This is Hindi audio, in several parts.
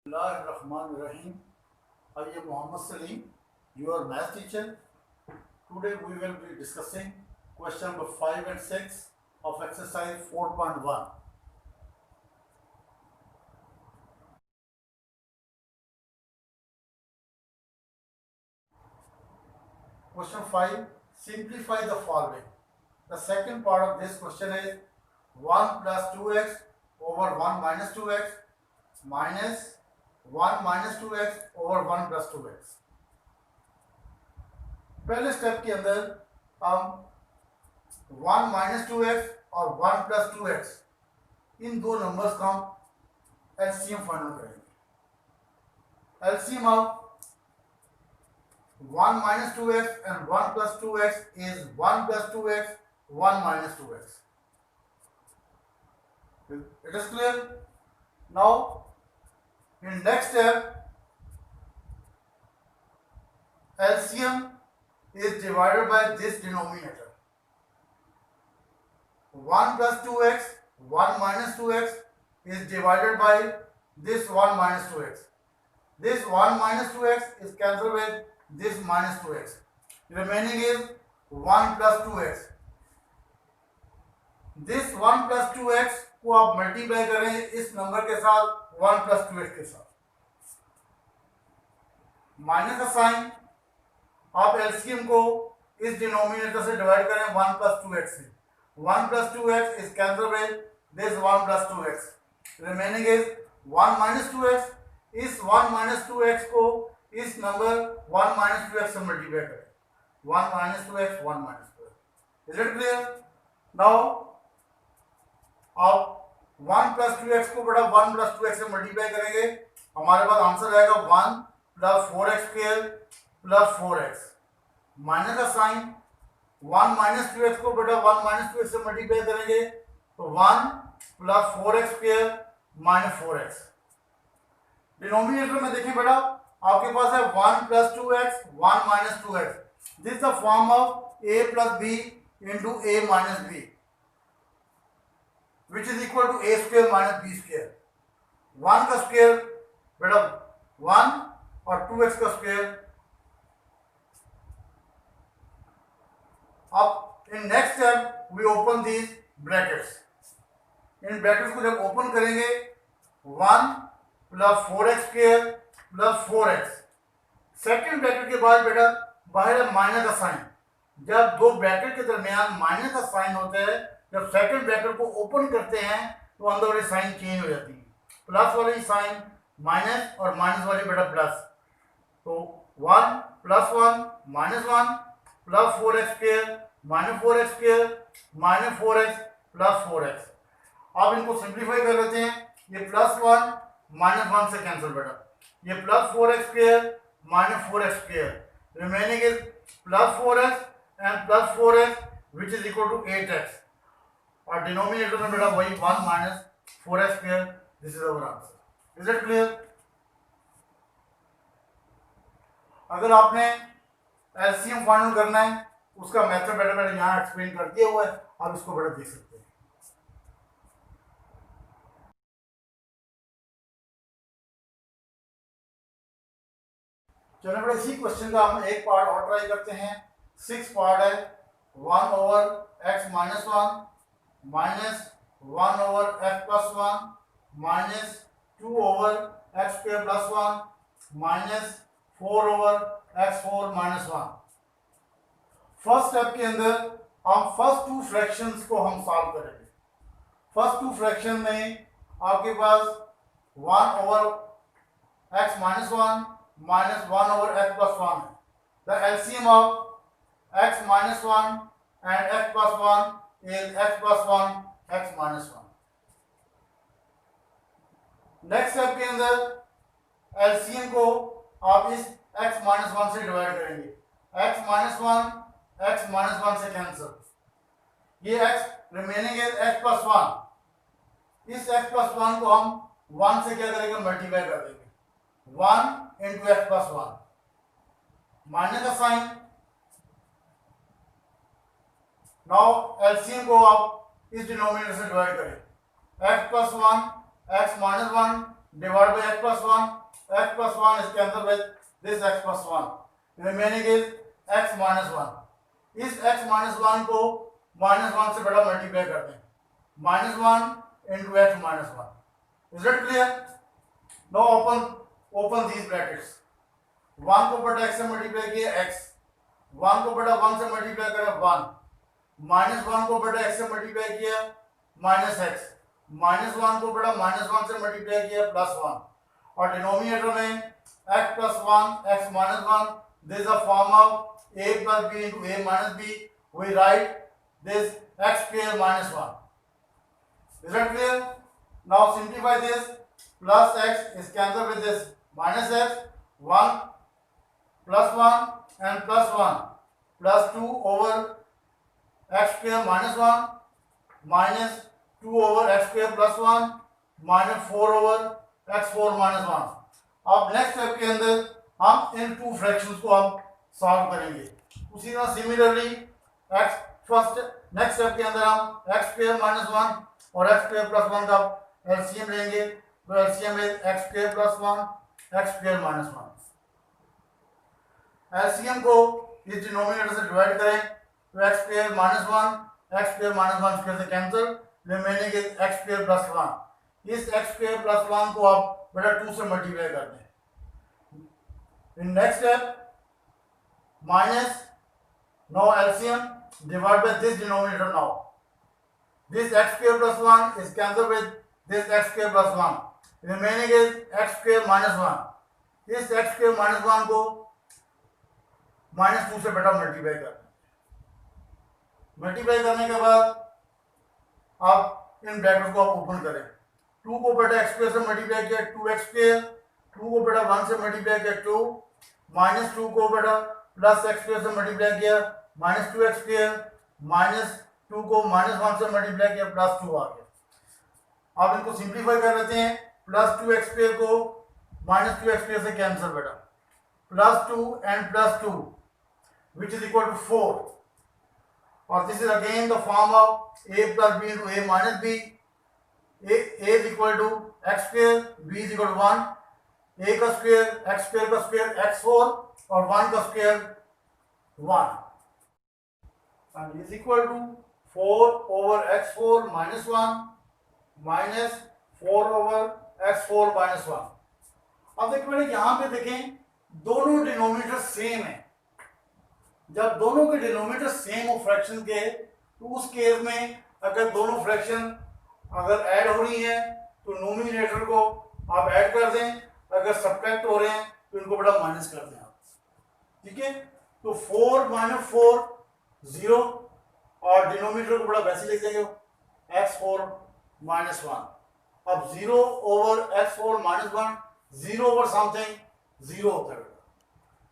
Bismillahirrahmanirrahim. I am Muhammad Salim, your math teacher. Today we will be discussing question number 5 and 6 of exercise 4.1. Question 5. Simplify the following. The second part of this question is 1 plus 2x over 1 minus 2x minus 1 minus 2x over 1 plus 2x. पहले स्टेप के अंदर हम 1 माइनस 2x और 1 प्लस 2x इन दो नंबर्स का हम एलसीएम फाइंड करेंगे। LCM of 1 minus 2x and 1 plus 2x is 1 plus 2x, 1 minus 2x. It is clear? Now, in next step, LCM is divided by this denominator. 1 plus 2x, 1 minus 2x is divided by this 1 minus 2x. This 1 minus 2x is cancelled with this minus 2x. Remaining is 1 plus 2x. This 1 plus 2x को आप मल्टीप्लाई करें इस नंबर के साथ 1 plus 2x के साथ। माइनस का साइन आप एलसीएम को इस डिनोमिनेटर से डिवाइड करें 1 plus 2x से। 1 plus 2x is cancelled with this 1 plus 2x. Remaining is 1 minus 2x. इस 1 minus 2x को इस नंबर 1 minus 2x से मल्टीप्लाई करें। 1 minus 2x, 1 minus 2x. Is it clear? Now आप 1 plus 2x को बड़ा 1 plus 2x से मल्टीप्लाई करेंगे, हमारे पास आंसर आएगा 1 plus 4x square plus 4x. Minus का साइन 1 minus 2x को बड़ा 1 minus 2x से मल्टीप्लाई करेंगे तो 1 plus 4x square minus 4x. Denominator में देखिए बेटा आपके पास है 1 plus 2x, 1 minus 2x. This is the form of a plus b into a minus b, which is equal to a square minus b square. 1 का स्क्वायर बेटा 1 और 2x का स्क्वायर. अब in next step we open these brackets. इन ब्रैकेट्स को जब ओपन करेंगे 1 plus 4x square plus 4x. Second bracket के बाद बेटा बाहर है माइनस का साइन. जब दो ब्रैकेट के दरमियान माइनस का साइन होता है, जब सेकेंड ब्रैकेट को ओपन करते हैं तो अंदर वाली साइन चेंज हो जाती है. प्लस वाली साइन माइनस और माइनस वाली बेटा प्लस. तो 1 plus 1 minus 1 plus 4x square minus 4x square minus 4x plus 4x. अब इनको सिंप्लीफाई कर लेते हैं. ये प्लस 1 माइनस 1 से कैंसिल बेटा. ये plus 4x square minus 4x square. Remaining is plus 4x and plus 4x which is equal to 8x. और डिनोमिनेटर में बेटा वही 1 minus 4x square. This is our answer. Is it clear? अगर आपने एलसीएम फाइंड करना है उसका मेथड बेटा मैंने यहाँ एक्सप्लेन कर दिया हुआ है, आप इसको बेटा देख सकते हैं. चलो बेटा इसी क्वेश्चन का हम एक पार्ट और ट्राई करते हैं. 6 पार्ट है. 1 over x minus 1 minus 1 over x plus 1 minus 2 over x square plus 1 minus 4 over x4 minus 1. First step के अंदर हम फर्स्ट टू फ्रैक्शंस को हम सॉल्व करेंगे. फर्स्ट टू फ्रैक्शन में आपके पास 1 over x minus 1 minus 1 over x plus 1 है. The LCM of x minus 1 and x plus 1 is x plus 1 x minus 1. Next step के अंदर LCM को आप इस x minus 1 से डिवाइड करेंगे. x minus 1 x minus 1 से कैंसिल. ये x रिमेनिंग है x plus 1. इस x plus 1 को हम 1 से क्या करेंगे, मल्टीप्लाई कर देंगे. 1 into x plus 1 माइनस का साइन. नाउ एलसीएम को आप इस डिनोमिनेटर से डिवाइड करें. x plus 1 x minus 1 divide by x plus one, x plus one is cancel with this x plus one, remaining is x minus one. इस x माइनस वन को माइनस वन से बड़ा मल्टीप्लाई करते हैं, minus one into x minus one. Is it clear? Now open these brackets. One को बटा एक्स से मल्टीप्लाई किया x, वन को बटा वन से मल्टीप्लाई करा वन, माइनस वन को बटा एक्स से मल्टीप्लाई किया माइनस एक्स, माइनस वन को बटा माइनस वन से मल्टीप्लाई किया प्लस वन, और डिनोमिनेटर में x plus one x minus one, this is the form of a plus b into a minus b, we write this x square minus one. Is it clear? Now simplify this, plus x is cancelled with this minus x, 1 plus 1 and plus 1 plus 2 over x square minus 1 minus 2 over x square plus 1 minus 4 over x4 minus 1। अब नेक्स्ट स्टेप के अंदर हम इन टू फ्रैक्शंस को हम सॉल्व करेंगे। उसी तरह सिमिलरली नेक्स्ट स्टेप के अंदर हम x स्क्वायर माइनस 1 और x स्क्वायर प्लस 1 का एलसीएम लेंगे, तो LCM is x square plus 1 x square minus 1। LCM को इस डिनोमिनेटर से डिवाइड करें तो x square minus 1 x square minus 1 square से cancel, remaining is x square plus 1। इस x स्क्वायर प्लस 1 को आप बटा 2 से मल्टीप्लाई कर दें। इन next step minus, now LCM divide by this denominator, now this x square plus 1 is cancelled with this x square plus 1, remaining is x square minus 1। इस x square minus 1 को माइनस 2 से बेटा मल्टीप्लाई कर, मल्टीप्लाई करने के बाद आप इन ब्रैकेट को आप ओपन करें। 2 को बेटा x स्क्वायर से मल्टीप्लाई किया 2x स्क्वायर, 2 को बेटा 1 से मल्टीप्लाई किया 2, माइनस 2 को बेटा प्लस x स्क्वायर से मल्टीप्लाई किया माइनस 2x स्क्वायर, माइनस 2 को माइनस 1 से मल्टीप्लाई किया प्लस 2 आ गया। अब इनको सिंप्लीफाई कर लेते हैं, प्लस 2x स्क्वायर को माइनस 2x स्क्वायर से कैंसिल बेटा, plus 2 and plus 2 which is equal to 4, और this is again the form of a plus b into a minus b। a is equal to x square, b is equal to 1, a का स्क्वायर x स्क्वायर का स्क्वायर x4 और 1 का square 1, and is equal to 4 over x4 minus 1 minus 4 over x4 minus 1। अब देखिए मैंने यहाँ पे देखें दोनों डिनोमिनेटर सेम है। जब दोनों के डिनोमिनेटर सेम हो फ्रैक्शन के, तो उस केस में अगर दोनों फ्रैक्शन अगर ऐड हो रही हैं तो नोमिनेटर को आप ऐड कर दें, अगर सब्ट्रैक्ट हो रहे हैं तो इनको बड़ा माइनस कर दें आप। ठीक है, तो 4 माइनस 4 0, और डिनोमिनेटर को बड़ा वैसे लिख देंगे x4 माइनस 1। अब 0 over x4 minus 1, 0 over something 0 होता है,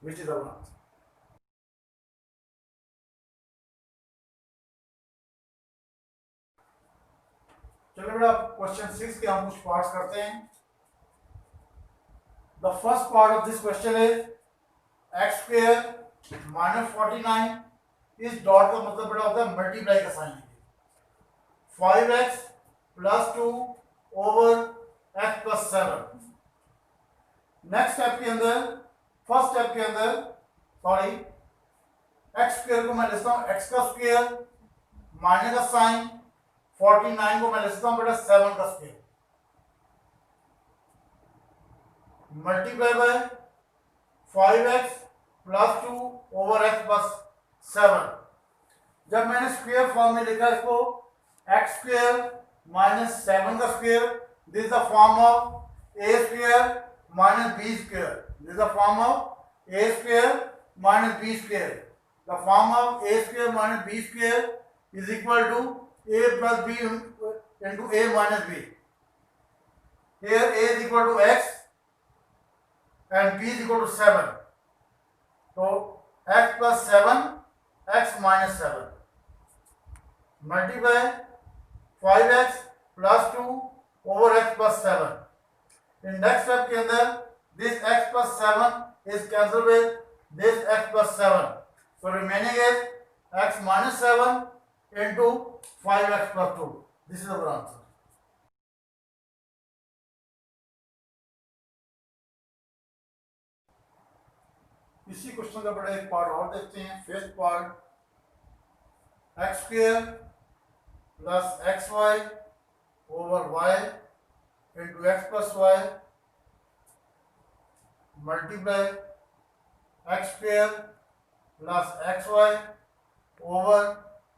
विच इज आवर आंसर। चलो बेटा क्वेश्चन 6 के हम कुछ पार्ट्स करते हैं। The first part of this question is x square minus 49, इस डॉट का मतलब बेटा होता है मल्टीप्लाई का साइन है, 5x plus 2 over x plus 7। Next step के अंदर, फर्स्ट स्टेप के अंदर सॉरी x स्क्वायर को मैं लिखता हूं x का स्क्वायर माइनस का साइन, 49 को मैं लिखता हूं बेटा 7 का square, multiply by 5x plus 2 over x plus 7। जब मैंने स्क्वायर फॉर्म में लिखा इसको x स्क्वायर माइनस 7 का square, this is the form of a square minus b square, this is the form of a square minus b square. The form of a square minus b square is equal to a plus b into a minus b। Here a is equal to x and b is equal to 7, so x plus 7 x minus 7 multiply 5x plus 2 over x plus 7। in next step के अंदर this x plus 7 is cancelled with this x plus 7, so remaining is x minus 7 into 5x plus 2। This is our answer। इसी क्वेश्चन का बड़ा एक पार्ट और देखते हैं, fifth part. X square plus x y over y into x plus y multiply x square plus x y over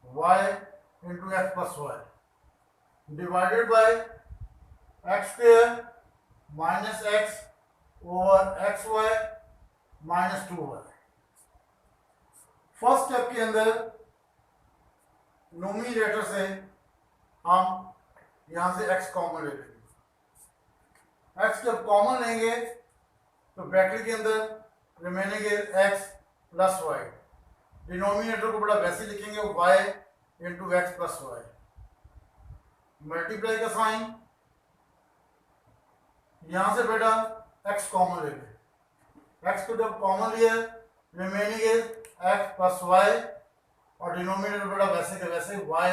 y into x plus y divided by x square minus x over x y minus 2y। First step के अंदर नोमिनेटर से हम यहां से x कॉमन ले लेंगे। x जब कॉमन लेंगे तो ब्रैकेट के अंदर remaining is x plus y. Denominator को बड़ा वैसे लिखेंगे y into x plus y. Multiply का साइन, यहां से बेटा x कॉमन ले लें। x को जब कॉमन लिया remaining is x plus y और डिनोमिनेटर बेटा वैसे के वैसे y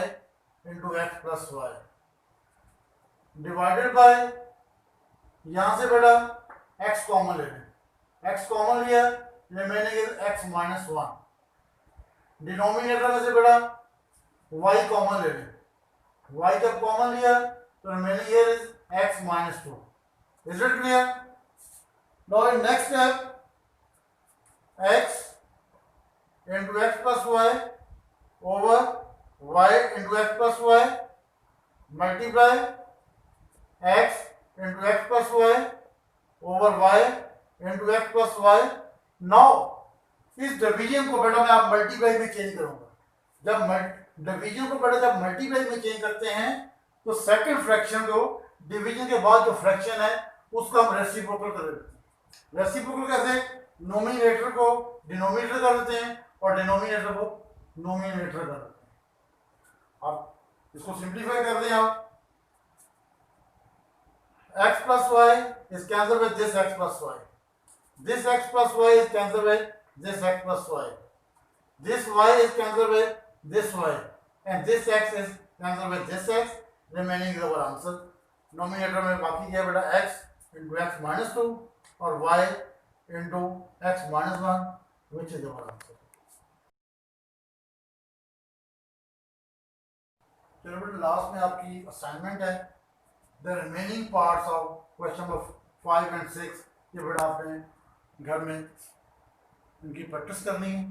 into x plus y divided by, यहां से बेटा x कॉमन ले लें। x कॉमन लिया remaining is x minus 1। Denominator में से बेटा y कॉमन ले लें। y जब कॉमन लिया तो remaining is x minus 2। Is it clear? Now in next step x into x plus y over y into x plus y multiply x into x plus y over y into x plus y। now इस डिवीजन को बेटा मैं आप मल्टीप्लाई में चेंज करूंगा। जब डिवीजन को बेटा जब मल्टीप्लाई में चेंज करते हैं तो सेकंड फ्रैक्शन को डिवीजन के बाद जो फ्रैक्शन है उसको हम रेसिप्रोकल कर देते हैं। रेसिप्रोकल कैसे? नोमिनेटर को डिनोमिनेटर कर देते हैं और डिनोमिनेटर को नोमिनेटर कर देते हैं। अब इसको सिंप्लीफाई कर दें आप, x plus y is cancelled with this x plus y, this x plus y is cancelled with this x plus y, this y is cancelled with this y and this x is cancelled with this x, remaining is our answer। Nominator में बाकी क्या बेटा x into x minus 2 और y into x minus 1 which is our answer। चलो बेटा लास्ट में आपकी असाइनमेंट है, the remaining parts of question number 5 and 6 ये बेटा आपने घर में इनकी प्रैक्टिस करनी है।